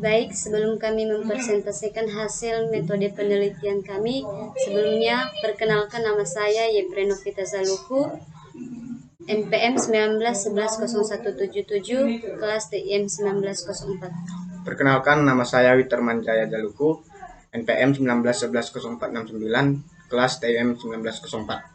Baik, sebelum kami mempresentasikan hasil metode penelitian kami, sebelumnya perkenalkan nama saya Yepre Novita Zaluku, NPM 19110177, kelas TIM 1904. Perkenalkan, nama saya Witerman Jaya Jaluku, NPM 19110469, kelas TIM 1904.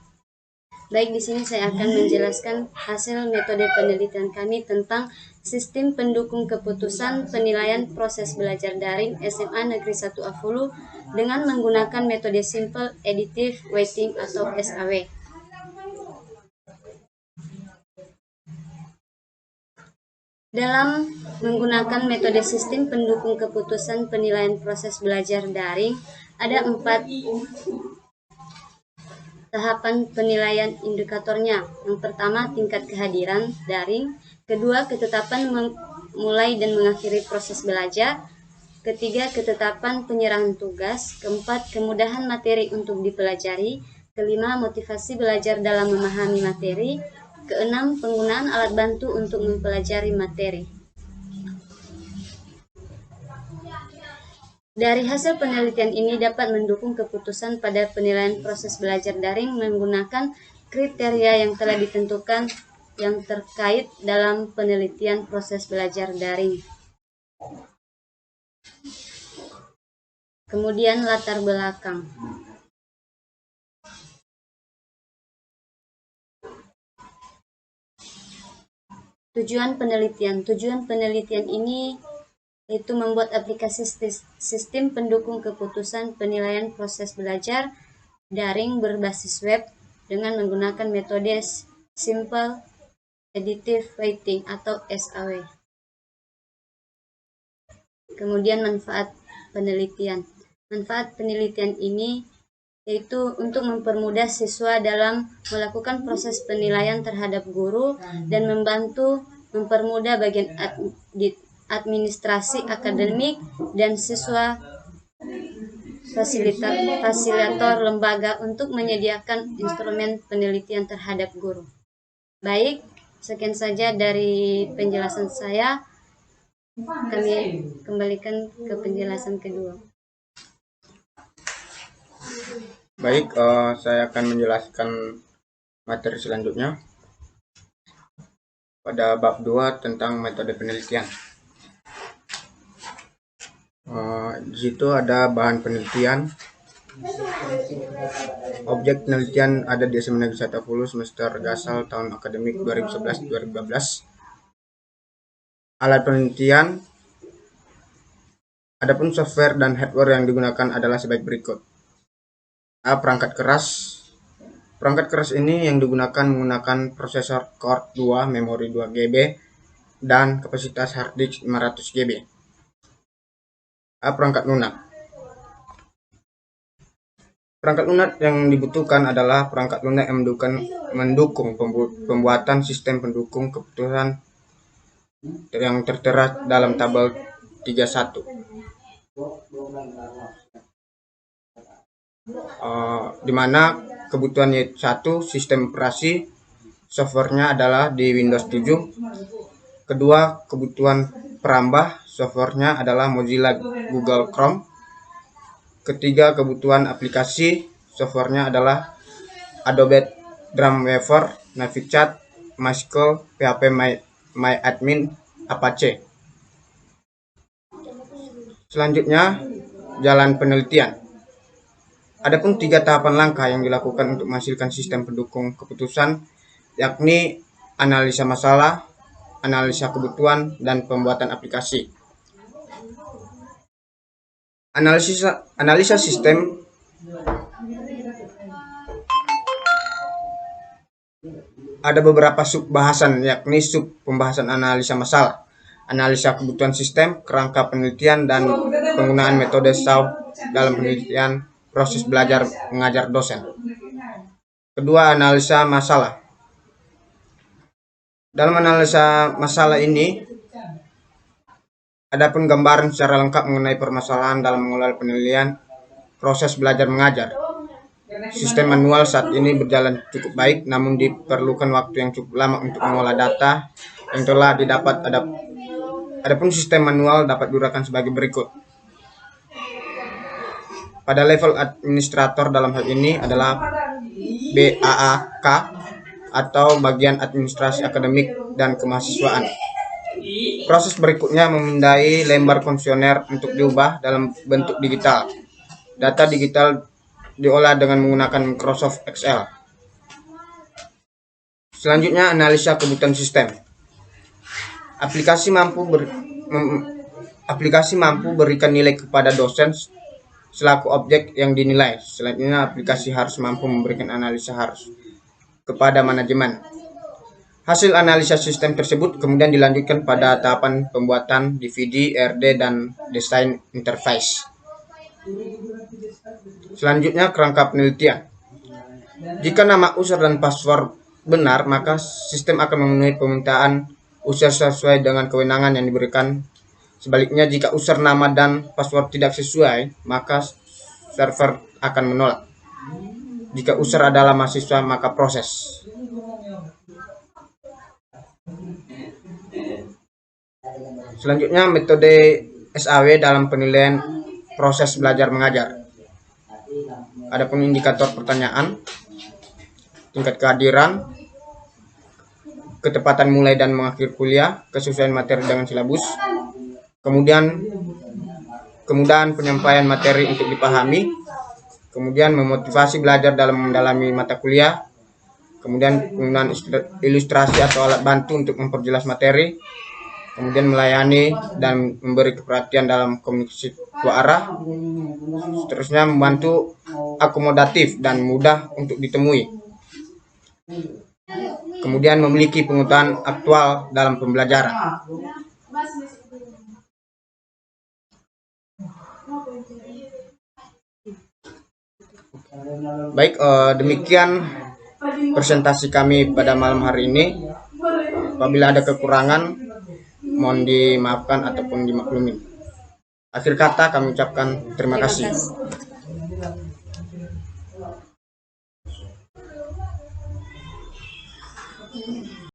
Baik, di sini saya akan menjelaskan hasil metode penelitian kami tentang sistem pendukung keputusan penilaian proses belajar daring SMA Negeri 1 Afulu dengan menggunakan metode Simple Additive Weighting atau SAW. Dalam menggunakan metode sistem pendukung keputusan penilaian proses belajar daring, ada 4 tahapan penilaian indikatornya. Yang pertama, tingkat kehadiran daring. Kedua, ketetapan memulai dan mengakhiri proses belajar. Ketiga, ketetapan penyerahan tugas. Keempat, kemudahan materi untuk dipelajari. Kelima, motivasi belajar dalam memahami materi. Keenam, penggunaan alat bantu untuk mempelajari materi. Dari hasil penelitian ini dapat mendukung keputusan pada penilaian proses belajar daring menggunakan kriteria yang telah ditentukan yang terkait dalam penelitian proses belajar daring. Kemudian latar belakang. Tujuan penelitian ini yaitu membuat aplikasi sistem pendukung keputusan penilaian proses belajar daring berbasis web dengan menggunakan metode Simple Additive Weighting atau SAW. Kemudian manfaat penelitian. Manfaat penelitian ini yaitu untuk mempermudah siswa dalam melakukan proses penilaian terhadap guru dan membantu mempermudah bagian administrasi akademik dan siswa fasilitator lembaga untuk menyediakan instrumen penelitian terhadap guru. Baik, sekian saja dari penjelasan saya. Kami kembalikan ke penjelasan kedua. Baik, saya akan menjelaskan materi selanjutnya pada bab 2 tentang metode penelitian. Di situ ada bahan penelitian. Objek penelitian ada di SMA Negeri 1 Afulu semester gasal tahun akademik 2011-2012. Alat penelitian. Adapun software dan hardware yang digunakan adalah sebagai berikut. A. Perangkat keras. Perangkat keras ini yang digunakan menggunakan prosesor Core 2, memori 2 GB, dan kapasitas hard disk 500 GB. A. Perangkat lunak. Perangkat lunak yang dibutuhkan adalah perangkat lunak yang mendukung pembuatan sistem pendukung keputusan yang tertera dalam tabel 31. Di mana kebutuhannya 1, sistem operasi softwarenya adalah di Windows 7. Kedua, kebutuhan perambah softwarenya adalah Mozilla Google Chrome. Ketiga, kebutuhan aplikasi softwarenya adalah Adobe Dreamweaver, Navicat, MySQL, PHP MyAdmin, Apache. Selanjutnya, jalan penelitian. Adapun 3 tahapan langkah yang dilakukan untuk menghasilkan sistem pendukung keputusan, yakni analisa masalah, analisa kebutuhan, dan pembuatan aplikasi. Analisa sistem ada beberapa sub bahasan, yakni sub pembahasan analisa masalah, analisa kebutuhan sistem, kerangka penelitian, dan penggunaan metode SAW dalam penelitian proses belajar mengajar dosen. Kedua, analisa masalah. Dalam analisa masalah ini, ada pun gambaran secara lengkap mengenai permasalahan dalam mengelola penilaian proses belajar mengajar. Sistem manual saat ini berjalan cukup baik, namun diperlukan waktu yang cukup lama untuk mengolah data yang telah didapat Adapun sistem manual dapat diuraikan sebagai berikut. Pada level administrator dalam hal ini adalah BAAK atau bagian administrasi akademik dan kemahasiswaan. Proses berikutnya memindai lembar kuesioner untuk diubah dalam bentuk digital. Data digital diolah dengan menggunakan Microsoft Excel. Selanjutnya, analisa kebutuhan sistem. Aplikasi mampu berikan nilai kepada dosen selaku objek yang dinilai. Selanjutnya, aplikasi harus mampu memberikan analisa harus kepada manajemen. Hasil analisa sistem tersebut kemudian dilanjutkan pada tahapan pembuatan DVD, RD, dan desain interface. Selanjutnya, kerangka penelitian. Jika nama user dan password benar, maka sistem akan memenuhi permintaan user sesuai dengan kewenangan yang diberikan. Sebaliknya, jika user nama dan password tidak sesuai, maka server akan menolak. Jika user adalah mahasiswa, maka proses. Selanjutnya, metode SAW dalam penilaian proses belajar mengajar. Adapun indikator pertanyaan, tingkat kehadiran, ketepatan mulai dan mengakhiri kuliah, kesesuaian materi dengan silabus, kemudian kemudahan penyampaian materi untuk dipahami, kemudian memotivasi belajar dalam mendalami mata kuliah, kemudian penggunaan ilustrasi atau alat bantu untuk memperjelas materi, kemudian melayani dan memberi perhatian dalam komunikasi dua arah, seterusnya membantu akomodatif dan mudah untuk ditemui, kemudian memiliki pengetahuan aktual dalam pembelajaran. Baik, demikian presentasi kami pada malam hari ini. Apabila ada kekurangan, mohon dimaafkan ataupun dimaklumi. Akhir kata kami ucapkan terima kasih.